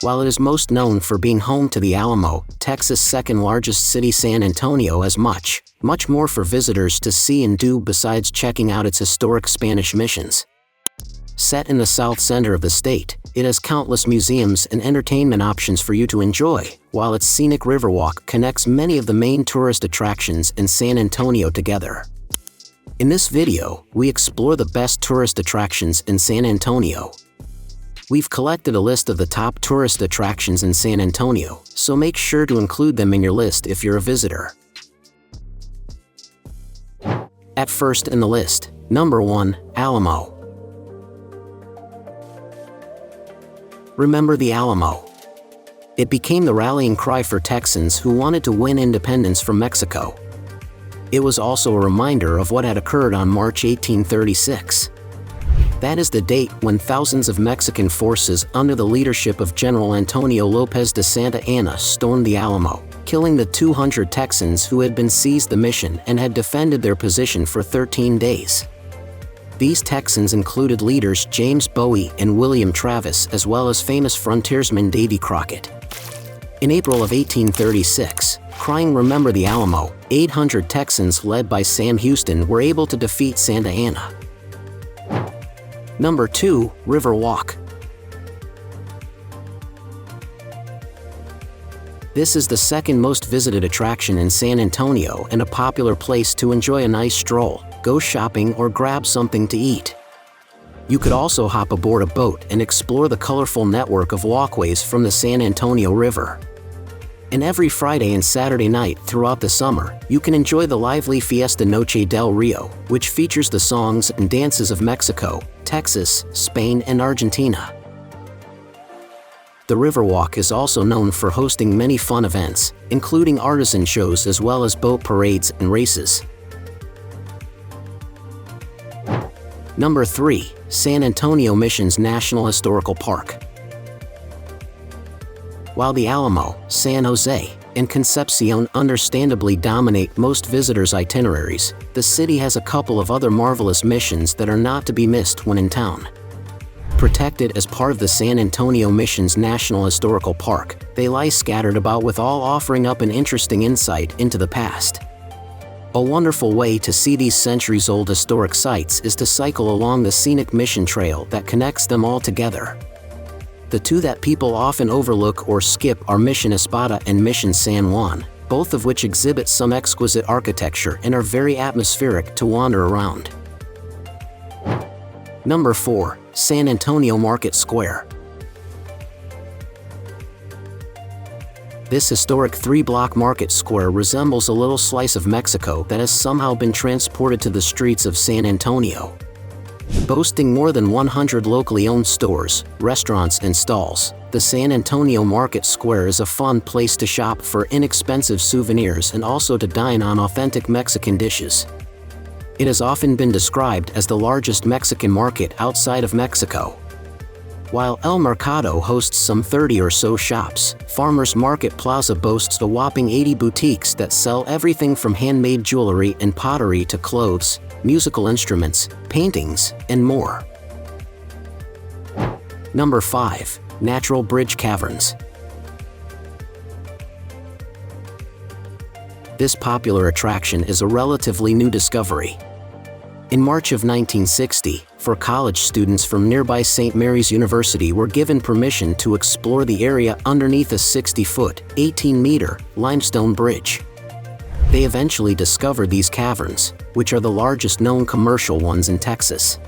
While it is most known for being home to the Alamo, Texas' second-largest city, San Antonio has much more for visitors to see and do besides checking out its historic Spanish missions. Set in the south center of the state, it has countless museums and entertainment options for you to enjoy, while its scenic riverwalk connects many of the main tourist attractions in San Antonio together. In this video, we explore the best tourist attractions in San Antonio. We've collected a list of the top tourist attractions in San Antonio, so make sure to include them in your list if you're a visitor. At first in the list, number 1, Alamo. Remember the Alamo? It became the rallying cry for Texans who wanted to win independence from Mexico. It was also a reminder of what had occurred on March 1836. That is the date when thousands of Mexican forces under the leadership of General Antonio Lopez de Santa Anna stormed the Alamo, killing the 200 Texans who had been seized the mission and had defended their position for 13 days. These Texans included leaders James Bowie and William Travis, as well as famous frontiersman Davy Crockett. In April of 1836, crying "Remember the Alamo," 800 Texans led by Sam Houston were able to defeat Santa Anna. Number 2, River Walk. This is the second most visited attraction in San Antonio and a popular place to enjoy a nice stroll, go shopping, or grab something to eat. You could also hop aboard a boat and explore the colorful network of walkways from the San Antonio River. And every Friday and Saturday night throughout the summer, you can enjoy the lively Fiesta Noche del Rio, which features the songs and dances of Mexico, Texas, Spain, and Argentina. The Riverwalk is also known for hosting many fun events, including artisan shows as well as boat parades and races. Number 3, San Antonio Mission's National Historical Park. While the Alamo, San Jose, and Concepcion understandably dominate most visitors' itineraries, the city has a couple of other marvelous missions that are not to be missed when in town. Protected as part of the San Antonio Mission's National Historical Park, they lie scattered about, with all offering up an interesting insight into the past. A wonderful way to see these centuries-old historic sites is to cycle along the scenic Mission Trail that connects them all together. The two that people often overlook or skip are Mission Espada and Mission San Juan, both of which exhibit some exquisite architecture and are very atmospheric to wander around. Number 4, San Antonio Market Square. This historic 3-block market square resembles a little slice of Mexico that has somehow been transported to the streets of San Antonio. Boasting more than 100 locally owned stores, restaurants, and stalls, the San Antonio Market Square is a fun place to shop for inexpensive souvenirs and also to dine on authentic Mexican dishes. It has often been described as the largest Mexican market outside of Mexico. While El Mercado hosts some 30 or so shops, Farmers Market Plaza boasts a whopping 80 boutiques that sell everything from handmade jewelry and pottery to clothes, musical instruments, paintings, and more. Number 5, Natural Bridge Caverns. This popular attraction is a relatively new discovery. In March of 1960, 4 college students from nearby St. Mary's University were given permission to explore the area underneath a 60-foot, 18-meter limestone bridge. They eventually discovered these caverns, which are the largest known commercial ones in Texas.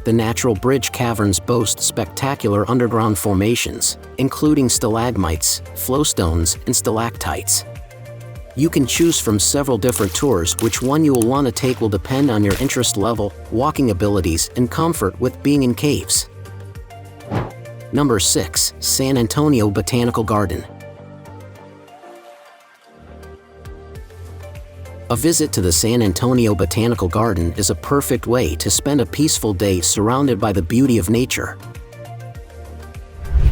The Natural Bridge Caverns boast spectacular underground formations, including stalagmites, flowstones, and stalactites. You can choose from several different tours. Which one you will want to take will depend on your interest level, walking abilities, and comfort with being in caves. Number 6, San Antonio Botanical Garden. A visit to the San Antonio Botanical Garden is a perfect way to spend a peaceful day surrounded by the beauty of nature.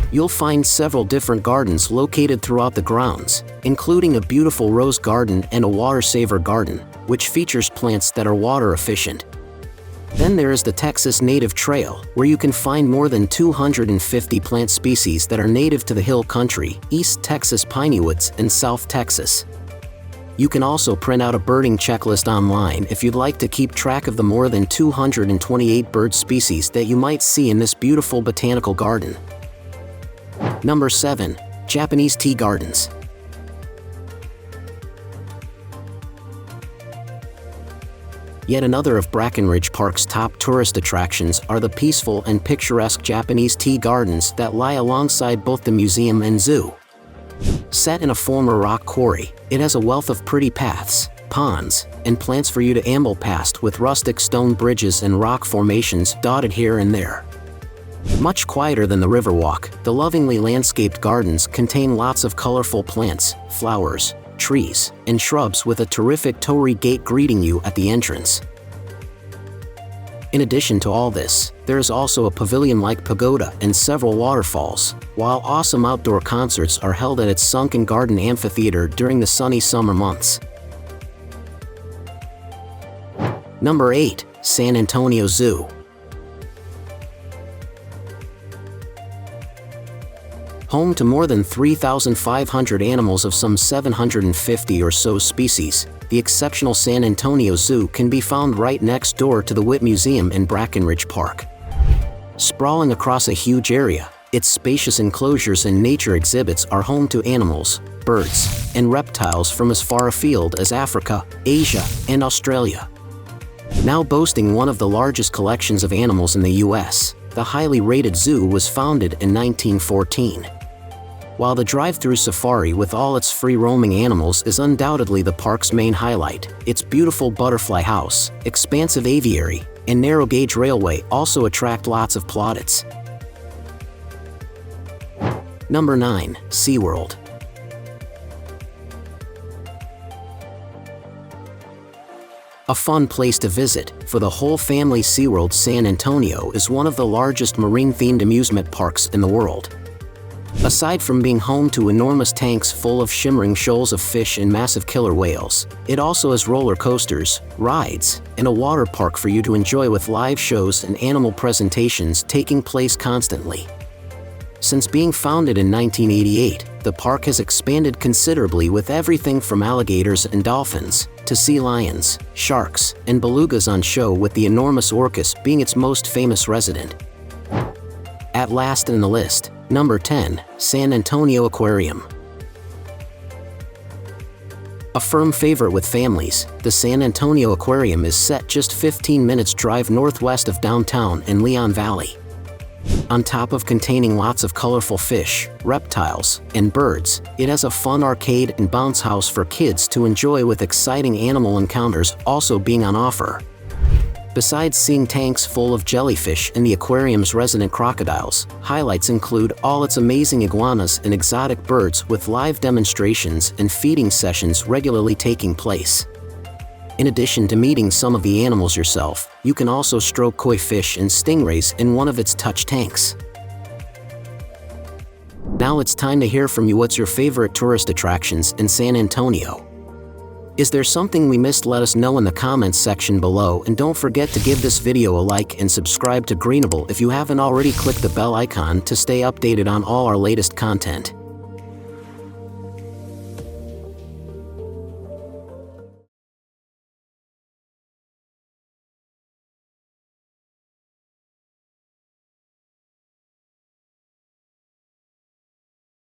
You'll find several different gardens located throughout the grounds, including a beautiful rose garden and a water saver garden, which features plants that are water efficient. Then there is the Texas Native Trail, where you can find more than 250 plant species that are native to the Hill Country, East Texas pinewoods, and South Texas. You can also print out a birding checklist online if you'd like to keep track of the more than 228 bird species that you might see in this beautiful botanical garden. Number 7. Japanese Tea Gardens. Yet another of Brackenridge Park's top tourist attractions are the peaceful and picturesque Japanese tea gardens that lie alongside both the museum and zoo. Set in a former rock quarry, it has a wealth of pretty paths, ponds, and plants for you to amble past, with rustic stone bridges and rock formations dotted here and there. Much quieter than the Riverwalk, the lovingly landscaped gardens contain lots of colorful plants, flowers, trees, and shrubs, with a terrific torii gate greeting you at the entrance. In addition to all this, there is also a pavilion-like pagoda and several waterfalls, while awesome outdoor concerts are held at its sunken garden amphitheater during the sunny summer months. Number 8. San Antonio Zoo. Home to more than 3,500 animals of some 750 or so species, the exceptional San Antonio Zoo can be found right next door to the Witt Museum in Brackenridge Park. Sprawling across a huge area, its spacious enclosures and nature exhibits are home to animals, birds, and reptiles from as far afield as Africa, Asia, and Australia. Now boasting one of the largest collections of animals in the U.S., the highly rated zoo was founded in 1914. While the drive-through safari with all its free-roaming animals is undoubtedly the park's main highlight, its beautiful butterfly house, expansive aviary, and narrow-gauge railway also attract lots of plaudits. Number 9. SeaWorld. A fun place to visit for the whole family, SeaWorld San Antonio is one of the largest marine-themed amusement parks in the world. Aside from being home to enormous tanks full of shimmering shoals of fish and massive killer whales, it also has roller coasters, rides, and a water park for you to enjoy, with live shows and animal presentations taking place constantly. Since being founded in 1988, the park has expanded considerably, with everything from alligators and dolphins to sea lions, sharks, and belugas on show, with the enormous orcas being its most famous resident. At last in the list, number 10, San Antonio Aquarium. A firm favorite with families, the San Antonio Aquarium is set just 15 minutes drive northwest of downtown in Leon Valley. On top of containing lots of colorful fish, reptiles, and birds, it has a fun arcade and bounce house for kids to enjoy, with exciting animal encounters also being on offer. Besides seeing tanks full of jellyfish and the aquarium's resident crocodiles, highlights include all its amazing iguanas and exotic birds, with live demonstrations and feeding sessions regularly taking place. In addition to meeting some of the animals yourself, you can also stroke koi fish and stingrays in one of its touch tanks. Now it's time to hear from you. What's your favorite tourist attractions in San Antonio? Is there something we missed? Let us know in the comments section below, and don't forget to give this video a like and subscribe to Greenable if you haven't already. Click the bell icon to stay updated on all our latest content.